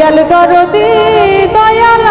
দয়াল দরদি দয়াল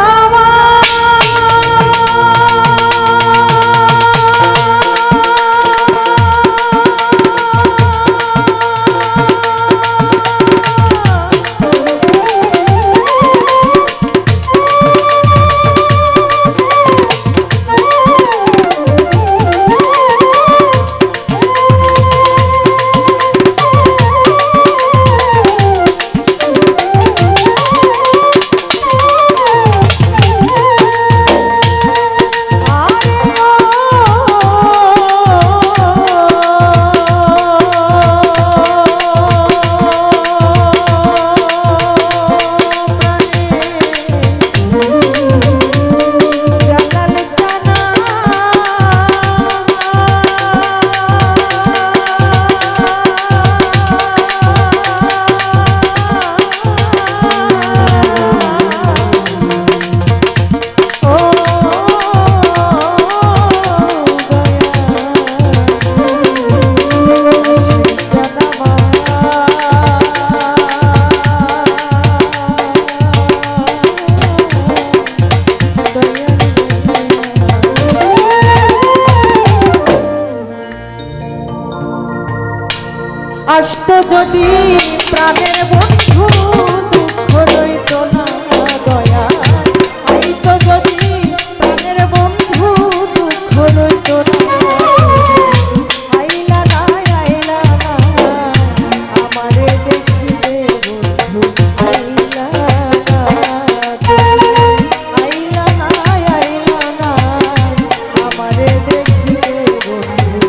আসতো যদি প্রাণের বন্ধু দুঃখ রইত না দয়া আইতো যদি প্রাণের বন্ধু দুঃখ রইত না আইলা না আমারে দেখিলে বন্ধু আইলা না আমারে দেখিলে বন্ধু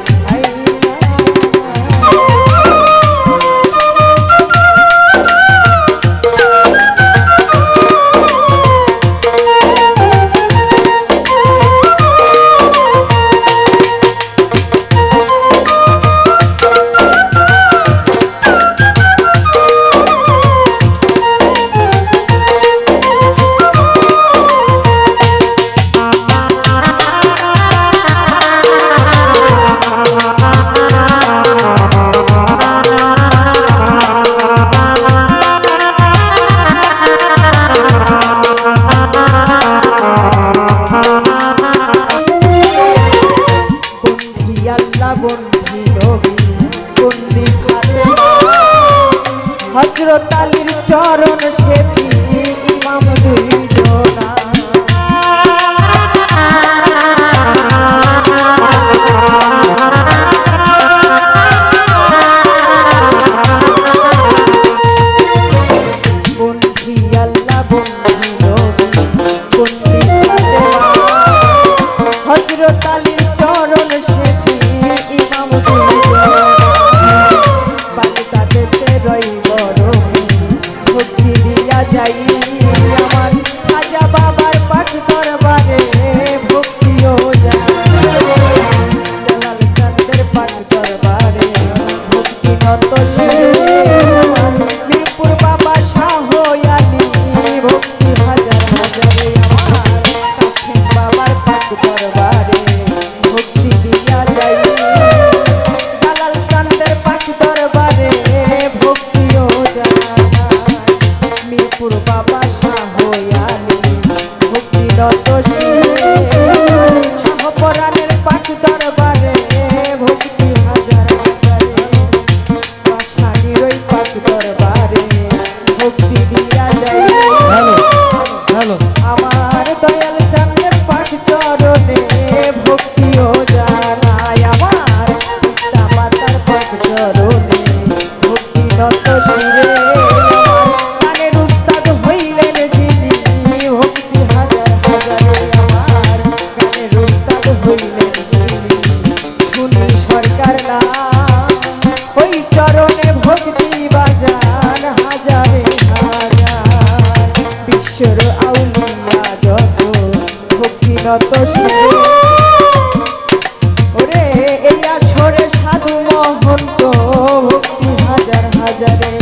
হযরত আলীর চরণ সেবি ইমাম দুইজনা বন্ধি আল্লাহ বন্ধি নবী বন্ধি হযরত আলীর চরণ সেবি ইমাম দুইজনা বালিকাতে রইব ভক্তি দিয়া যাই আমার খাজা বাবার পাক দরবারে ভক্তিও যায় জালাল চাঁদের পাক দরবারে ভক্তি নত মিরপুর বাবা শাহ আলী ভক্তি হাজার হাজারে আমার কাশেম বাবার পাক দরবারে ভক্তি দিয়া যাই জালাল চাঁদের পাক দরবারে ভক্তিও যায় মিরপুর বাবা শাহ আলী ভক্তি নত শাহপরানের পাক দরবারে ভক্তি হাজার হাজারে বাসানির ওই পাক দরবারে ভক্তি দিয়া যায় আমার দয়াল চাঁদের পাক চরণে ভক্তিও জানায় আমার পিতা মাতার পাক চরণে ভক্তি নত শিরে ওরে এইয়া ছড়ে সাধু মহন্ত ভক্তি হাজার হাজারে